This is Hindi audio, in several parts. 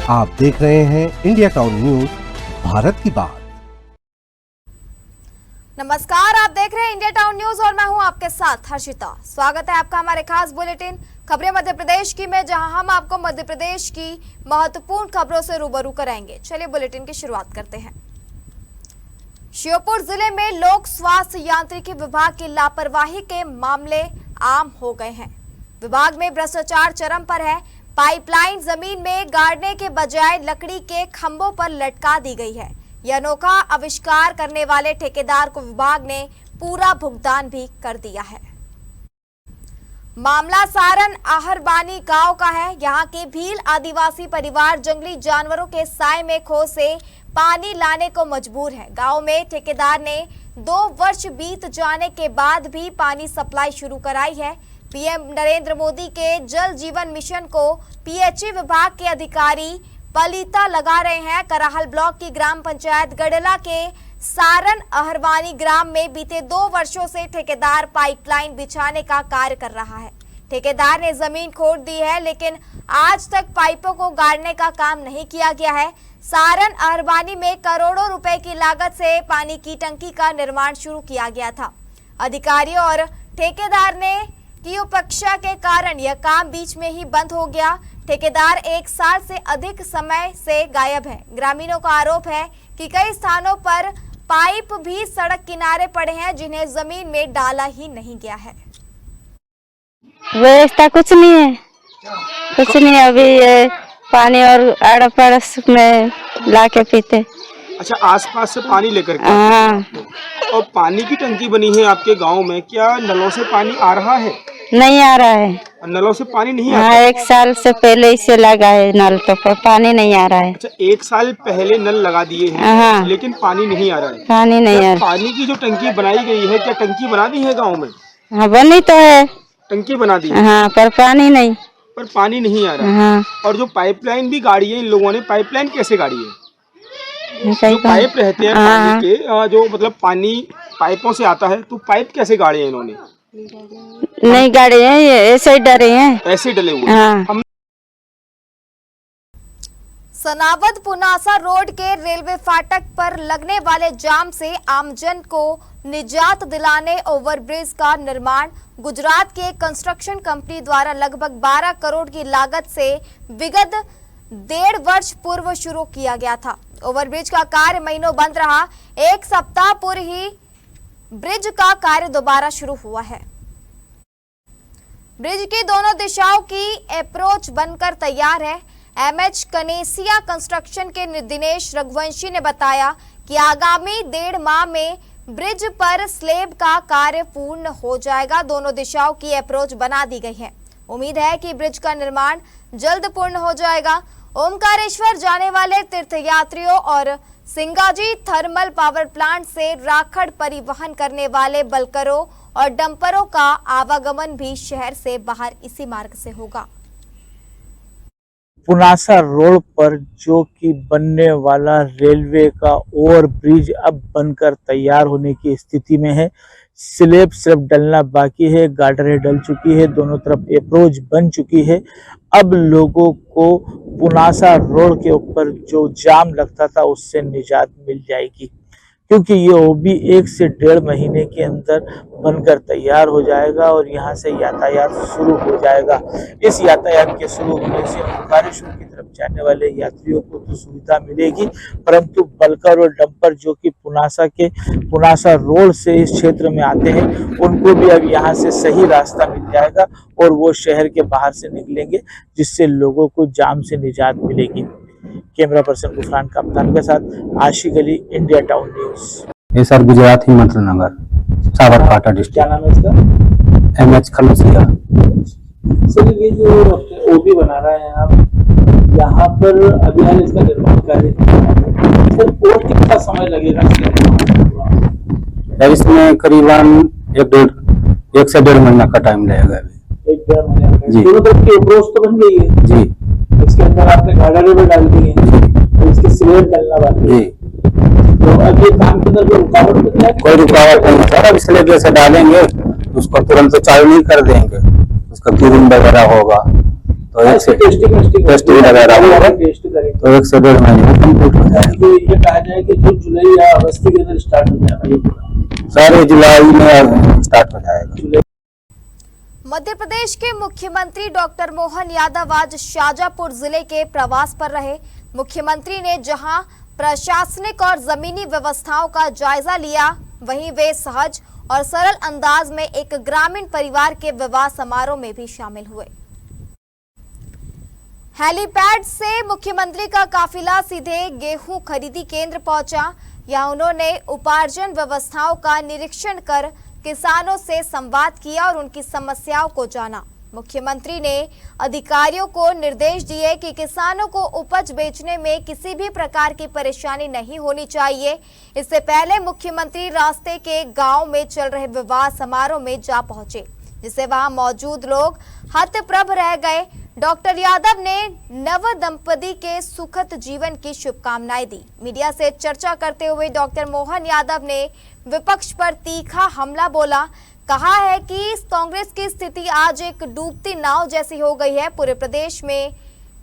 आप देख रहे हैं इंडिया टाउन न्यूज, भारत की बात। नमस्कार, आप देख रहे हैं इंडिया टाउन न्यूज और मैं हूं आपके साथ हर्षिता। स्वागत है आपका हमारे खास बुलेटिन खबरें मध्य प्रदेश की में, जहां हम आपको मध्य प्रदेश की महत्वपूर्ण खबरों से रूबरू कराएंगे। चलिए बुलेटिन की शुरुआत करते हैं। श्योपुर जिले में लोक स्वास्थ्य यांत्रिकी विभाग की लापरवाही के मामले आम हो गए हैं। विभाग में भ्रष्टाचार चरम पर है। पाइपलाइन जमीन में गाड़ने के बजाय लकड़ी के खंभों पर लटका दी गई है। यह अनोखा आविष्कार करने वाले ठेकेदार को विभाग ने पूरा भुगतान भी कर दिया है। मामला सारण आहरबानी गांव का है। यहां के भील आदिवासी परिवार जंगली जानवरों के साए में खो से पानी लाने को मजबूर है। गांव में ठेकेदार ने 2 वर्ष बीत जाने के बाद भी पानी सप्लाई शुरू कराई है। पीएम नरेंद्र मोदी के जल जीवन मिशन को पीएचई विभाग के अधिकारी पलीता लगा रहे हैं। कराहल ब्लॉक की ग्राम पंचायत गड़ेला के सारण आहरवानी ग्राम में बीते 2 वर्षों से ठेकेदार पाइपलाइन बिछाने का कार्य कर रहा है। ठेकेदार ने जमीन खोद दी है, लेकिन आज तक पाइपों को गाड़ने का काम नहीं किया गया है। सारण आहरवानी में करोड़ों रुपए की लागत से पानी की टंकी का निर्माण शुरू किया गया था। अधिकारियों और ठेकेदार ने की उपेक्षा के कारण यह काम बीच में ही बंद हो गया। ठेकेदार 1 साल से अधिक समय से गायब है। ग्रामीणों का आरोप है कि कई स्थानों पर पाइप भी सड़क किनारे पड़े हैं, जिन्हें जमीन में डाला ही नहीं गया है। व्यवस्था कुछ नहीं है, कुछ नहीं। अभी ये पानी और आड़ पड़ोस में लाके पीते। अच्छा, आसपास से पानी लेकर के? हाँ। और पानी की टंकी बनी है आपके गांव में, क्या नलों से पानी आ रहा है? नहीं आ रहा है। नलों से पानी नहीं आता? हाँ, 1 साल से पहले इसे लगा है नल, तो पर पानी नहीं आ रहा है। अच्छा, 1 साल पहले नल लगा दिए हैं। हाँ। लेकिन पानी नहीं आ रहा है? पानी नहीं आ रहा। पानी की जो टंकी बनाई गई है, क्या टंकी बना दी है गाँव में? हाँ, बनी तो है। टंकी बना दी है? हाँ, पर पानी नहीं। पर पानी नहीं आ रहा। हाँ। और जो पाइपलाइन भी गाड़ी है इन लोगों ने, पाइपलाइन कैसे गाड़ी है? जो पाइप रहते हैं पानी के, जो मतलब पानी पाइपों से आता है, तो पाइप कैसे गाड़े हैं इन्होंने? नहीं गाड़े हैं, ये ऐसे ही डरे हैं। ऐसे डले हुए। हाँ। सनावद पुनासा रोड के रेलवे फाटक पर लगने वाले जाम से आमजन को निजात दिलाने ओवरब्रिज का निर्माण गुजरात के कंस्ट्रक्शन कंपनी द्वारा लगभग 12 करोड़ की लागत से विगत 1.5 वर्ष पूर्व शुरू किया गया था। ओवरब्रिज का कार्य महीनों बंद रहा। 1 सप्ताह पूर्व ही ब्रिज का कार्य दोबारा शुरू हुआ है। ब्रिज की दोनों दिशाओं की अप्रोच बनकर तैयार है। एमएच कनेसिया कंस्ट्रक्शन के दिनेश रघुवंशी ने बताया कि आगामी 1.5 माह में ब्रिज पर स्लेब का कार्य पूर्ण हो जाएगा। दोनों दिशाओं की अप्रोच बना दी गई है। उम्मीद है कि ब्रिज का निर्माण जल्द पूर्ण हो जाएगा। ओमकारेश्वर जाने वाले तीर्थयात्रियों और सिंगाजी थर्मल पावर प्लांट से राखड़ परिवहन करने वाले बलकरों और डंपरों का आवागमन भी शहर से बाहर इसी मार्ग से होगा। पुनासा रोड पर जो कि बनने वाला रेलवे का ओवरब्रिज अब बनकर तैयार होने की स्थिति में है। स्लेब सिर्फ डलना बाकी है, गार्डरें डल चुकी है, दोनों तरफ अप्रोच बन चुकी है। अब लोगों को पुनासा रोड के ऊपर जो जाम लगता था उससे निजात मिल जाएगी, क्योंकि ये वो भी 1 से 1.5 महीने के अंदर बनकर तैयार हो जाएगा और यहाँ से यातायात शुरू हो जाएगा। इस यातायात के शुरू होने से ओमकारेश्वर की तरफ जाने वाले यात्रियों को तो सुविधा मिलेगी, परंतु बलकर और डंपर जो कि पुनासा रोड से इस क्षेत्र में आते हैं, उनको भी अब यहाँ से सही रास्ता मिल जाएगा और वो शहर के बाहर से निकलेंगे, जिससे लोगों को जाम से निजात मिलेगी। कैमरा पर्सन गुफरान कप्तान के साथ आशिक अली, इंडिया टाउन न्यूज। ये सर गुजरात हिम्मत नगर साबरकांठा डिस्ट्रिक्ट। क्या नाम है इसका? एमएच कनेसिया। सर, ये जो ओबी बना रहे हैं आप, यहाँ पर अभी हाल इसका निर्माण कार्य सर, और कितना समय लगेगा? इसमें करीबन 1 से 1.5 महीना का टाइम लगेगा। अभी 1-1.5 महीने जी। दोनों तरफ की अप्रोच तो बन गई है जी। इसके अंदर आपने गार्डर भी डाल दी है, तो इसकी स्लेब डलना बाकी है। तो अब ये काम के अंदर कोई रुकावट नहीं है? कोई रुकावट नहीं सर। अब स्लेब जैसे डालेंगे उसको तुरंत चालू नहीं कर देंगे, उसका क्यूरिंग वगैरह होगा तो एक से टेस्ट भी वगैरह होगा तो 1 से 1.5 महीने में कंप्लीट हो जाएगा। ये कहा जाए कि जून जुलाई या अगस्त के अंदर स्टार्ट हो जाएगा ये पूरा, सारे जुलाई में स्टार्ट हो जाएगा। मध्य प्रदेश के मुख्यमंत्री डॉक्टर मोहन यादव आज शाजापुर जिले के प्रवास पर रहे। मुख्यमंत्री ने जहां प्रशासनिक और जमीनी व्यवस्थाओं का जायजा लिया, वहीं वे सहज और सरल अंदाज में एक ग्रामीण परिवार के विवाह समारोह में भी शामिल हुए। हेलीपैड से मुख्यमंत्री का काफिला सीधे गेहूं खरीदी केंद्र पहुंचा। यहां उन्होंने उपार्जन व्यवस्थाओं का निरीक्षण कर किसानों से संवाद किया और उनकी समस्याओं को जाना। मुख्यमंत्री ने अधिकारियों को निर्देश दिए कि किसानों को उपज बेचने में किसी भी प्रकार की परेशानी नहीं होनी चाहिए। इससे पहले मुख्यमंत्री रास्ते के गांव में चल रहे विवाह समारोह में जा पहुंचे, जिससे वहां मौजूद लोग हतप्रभ रह गए। डॉक्टर यादव ने नव दंपति के सुखद जीवन की शुभकामनाएं दी। मीडिया से चर्चा करते हुए डॉक्टर मोहन यादव ने विपक्ष पर तीखा हमला बोला। कहा है कि इस कांग्रेस की स्थिति आज एक डूबती नाव जैसी हो गई है। पूरे प्रदेश में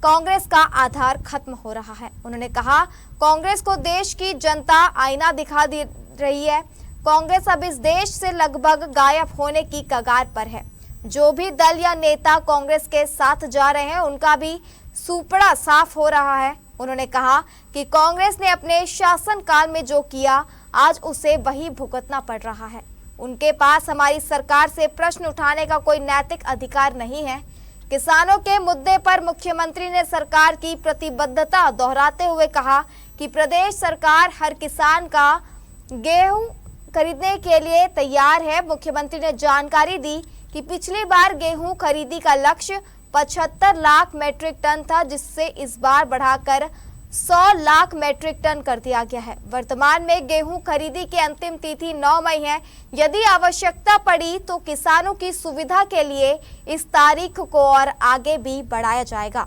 कांग्रेस का आधार खत्म हो रहा है। उन्होंने कहा, कांग्रेस को देश की जनता आईना दिखा दे रही है। कांग्रेस अब इस देश से लगभग गायब होने की कगार पर है। जो भी दल या नेता कांग्रेस के साथ जा रहे हैं, उनका भी सुपड़ा साफ हो रहा है। उन्होंने कहा कि कांग्रेस ने अपने शासनकाल में जो किया, आज उसे वही भुगतना पड़ रहा है। उनके पास हमारी सरकार से प्रश्न उठाने का कोई नैतिक अधिकार नहीं है। किसानों के मुद्दे पर मुख्यमंत्री ने सरकार की प्रतिबद्धता दोहराते हुए कहा कि प्रदेश सरकार हर किसान का गेहूं खरीदने के लिए तैयार है। मुख्यमंत्री ने जानकारी दी कि पिछली बार गेहूं खरीदी का लक्ष्य 75 लाख मैट्रिक टन था, जिससे इस बार बढ़ाकर 100 लाख मैट्रिक टन कर दिया गया है। वर्तमान में गेहूं खरीदी की अंतिम तिथि 9 मई है। यदि आवश्यकता पड़ी तो किसानों की सुविधा के लिए इस तारीख को और आगे भी बढ़ाया जाएगा।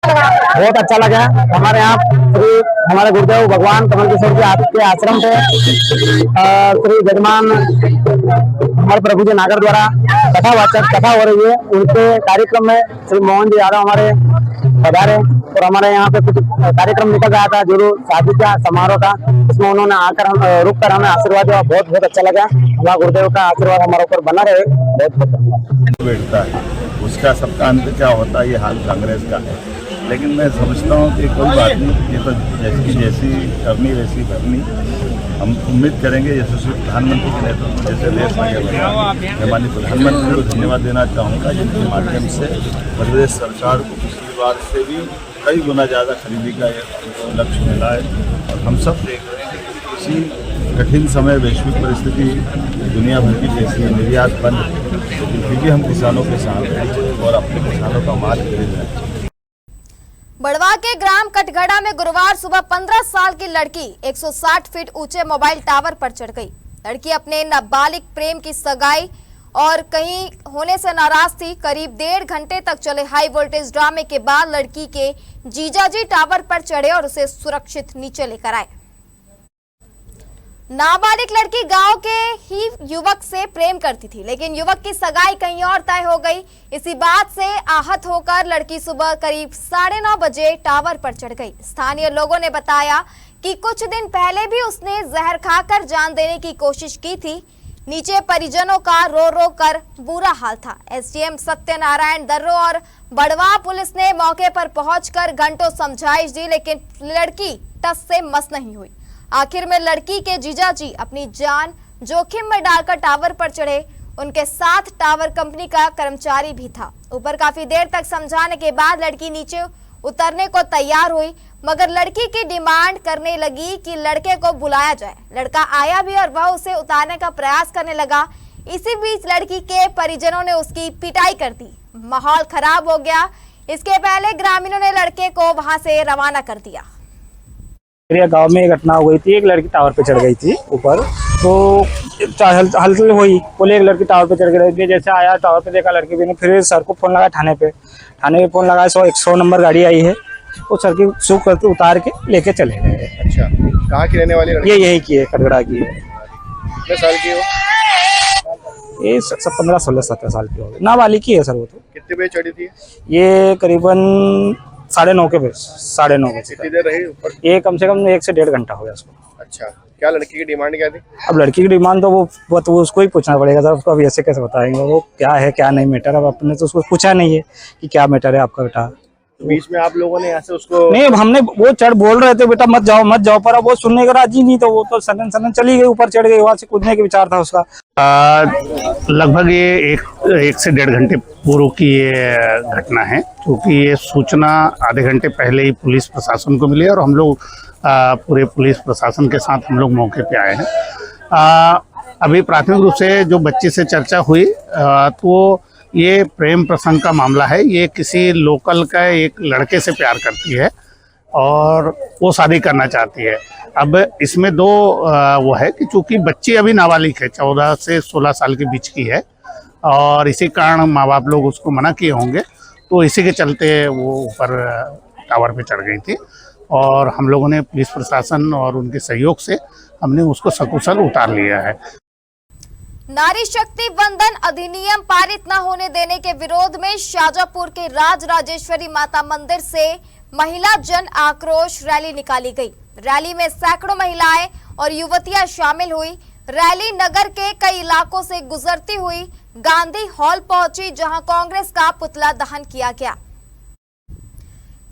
बहुत अच्छा लगा। हमारे यहाँ श्री हमारे गुरुदेव भगवान कमल किशोर के आश्रम पे श्री जजमान हमारे प्रभु जी नागर द्वारा कथा हो रही है। उनके कार्यक्रम में श्री मोहन जी यादव हमारे पधारे और हमारे यहाँ पे कुछ कार्यक्रम निकल रहा था, जो शादी का समारोह था, इसमें उन्होंने आकर रुक कर हमें आशीर्वाद दिया। बहुत बहुत अच्छा लगा। हमारा गुरुदेव का आशीर्वाद हमारे ऊपर बना रहे। बहुत बहुत धन्यवाद। बैठता है उसका सबका अंत क्या होता है, ये हाल कांग्रेस का है। लेकिन मैं समझता हूँ कि कोई बात नहीं, ये तो जैसी करनी वैसी भरनी। हम उम्मीद करेंगे यशस्वी प्रधानमंत्री के नेतृत्व में जैसे देश आगे बढ़ा। मैं माननीय प्रधानमंत्री को धन्यवाद देना चाहूँगा, जिनके माध्यम से प्रदेश सरकार को पिछली बार से भी कई गुना ज़्यादा खरीदी का लक्ष्य मिला है। और हम सब देख रहे हैं कि किसी कठिन समय वैश्विक परिस्थिति दुनिया भर की जैसी निर्यात बंद है, लेकिन फिर भी हम किसानों के साथ हैं और अपने किसानों का माल खरीद रहे हैं। बड़वा के ग्राम कटघड़ा में गुरुवार सुबह 15 साल की लड़की 160 फीट ऊंचे मोबाइल टावर पर चढ़ गई। लड़की अपने नाबालिग प्रेम की सगाई और कहीं होने से नाराज थी। करीब 1.5 घंटे तक चले हाई वोल्टेज ड्रामे के बाद लड़की के जीजाजी टावर पर चढ़े और उसे सुरक्षित नीचे लेकर आए। नाबालिग लड़की गांव के ही युवक से प्रेम करती थी, लेकिन युवक की सगाई कहीं और तय हो गई। इसी बात से आहत होकर लड़की सुबह करीब 9:30 बजे टावर पर चढ़ गई। स्थानीय लोगों ने बताया कि कुछ दिन पहले भी उसने जहर खाकर जान देने की कोशिश की थी। नीचे परिजनों का रो रो कर बुरा हाल था। एसडीएम सत्यनारायण दर्रो और बड़वा पुलिस ने मौके पर पहुंचकर घंटों समझाइश दी, लेकिन लड़की टस से मस नहीं हुई। आखिर में लड़की के जीजाजी अपनी जान जोखिम में डालकर टावर पर चढ़े। उनके साथ टावर कंपनी का कर्मचारी भी था। ऊपर काफी देर तक समझाने के बाद लड़की नीचे उतरने को तैयार हुई, मगर लड़की की डिमांड करने लगी कि लड़के को बुलाया जाए। लड़का आया भी और वह उसे उतारने का प्रयास करने लगा। इसी बीच लड़की के परिजनों ने उसकी पिटाई कर दी। माहौल खराब हो गया। इसके पहले ग्रामीणों ने लड़के को वहां से रवाना कर दिया। मेरे गांव में एक घटना हो गई थी। एक लड़की टावर पे चढ़ गई थी ऊपर, तो हलचल हुई। बोले एक लड़की टावर पे चढ़ गई। जैसे आया टावर पे देखा लड़की भी ने, फिर सर को फोन लगाया थाने पे फोन लगाया। 100 नंबर गाड़ी आई है, वो सर की सूख करके उतार के लेके चले गए। अच्छा, कहाँ की रहने वाली लड़की? ये यही की है, कटघड़ा की है। कितने साल की हो? ये 15, 16, 17 साल की हो गई। नाबालिग की है सर वो तो। कितने बजे चढ़ी थी? ये करीबन 9:30 के बजे, 9:30 बजे। कितनी देर रही ऊपर? ये कम से कम 1 से 1.5 घंटा हो गया उसको। अच्छा, क्या लड़की की डिमांड क्या थी? अब लड़की की डिमांड तो वो तो उसको ही पूछना पड़ेगा सर, उसको अभी ऐसे कैसे बताएंगे वो क्या है क्या नहीं मैटर। अब अपने तो उसको पूछा नहीं है कि क्या मैटर है आपका बेटा। बीच में आप लोगों ने यहाँ से उसको नहीं, हमने वो चढ़ बोल रहे थे बेटा मत जाओ, पर अब वो सुनने का राजी नहीं, तो वो तो सनन चली गई, ऊपर चढ़ गई, वहां से कूदने के विचार था उसका। लगभग ये एक से 1.5 घंटे पूर्व की ये घटना है, क्योंकि ये सूचना आधे घंटे पहले ही पुलिस प्रशासन को मिली और हम लोग पूरे पुलिस प्रशासन के साथ हम लोग मौके पे आए हैं। अभी प्राथमिक रूप से जो बच्चे से चर्चा हुई तो ये प्रेम प्रसंग का मामला है। ये किसी लोकल का एक लड़के से प्यार करती है और वो शादी करना चाहती है। अब इसमें दो वो है कि चूंकि बच्ची अभी नाबालिग है, 14 से 16 साल के बीच की है, और इसी कारण माँ बाप लोग उसको मना किए होंगे, तो इसी के चलते वो ऊपर टावर पे चढ़ गई थी और हम लोगों ने पुलिस प्रशासन और उनके सहयोग से हमने उसको सकुशल उतार लिया है। नारी शक्ति वंदन अधिनियम पारित न होने देने के विरोध में शाजापुर के राजराजेश्वरी माता मंदिर से महिला जन आक्रोश रैली निकाली गई। रैली में सैकड़ों महिलाएं और युवतियां शामिल हुई। रैली नगर के कई इलाकों से गुजरती हुई गांधी हॉल पहुंची, जहां कांग्रेस का पुतला दहन किया गया।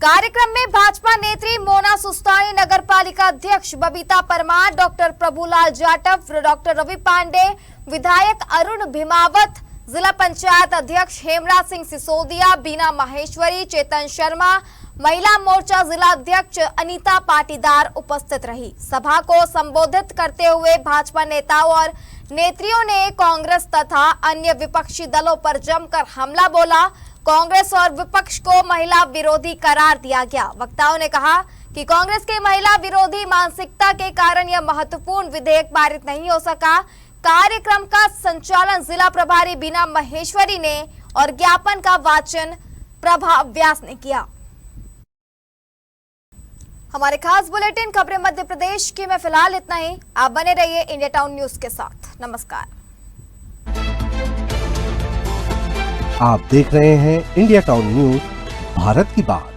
कार्यक्रम में भाजपा नेत्री मोना सुस्तानी, नगर पालिका अध्यक्ष बबीता परमार, डॉक्टर प्रभुलाल जाटव, डॉक्टर रवि पांडे, विधायक अरुण भीमावत, जिला पंचायत अध्यक्ष हेमराज सिंह सिसोदिया, बीना माहेश्वरी, चेतन शर्मा, महिला मोर्चा जिला अध्यक्ष अनीता पाटीदार उपस्थित रही। सभा को संबोधित करते हुए भाजपा नेताओं और नेत्रियों ने कांग्रेस तथा अन्य विपक्षी दलों पर जमकर हमला बोला। कांग्रेस और विपक्ष को महिला विरोधी करार दिया गया। वक्ताओं ने कहा कि कांग्रेस के महिला विरोधी मानसिकता के कारण यह महत्वपूर्ण विधेयक पारित नहीं हो सका। कार्यक्रम का संचालन जिला प्रभारी बीना महेश्वरी ने और ज्ञापन का वाचन प्रभा व्यास ने किया। हमारे खास बुलेटिन खबरें मध्य प्रदेश की में फिलहाल इतना ही। आप बने रहिए इंडिया टाउन न्यूज के साथ। नमस्कार। आप देख रहे हैं इंडिया टाउन न्यूज, भारत की बात।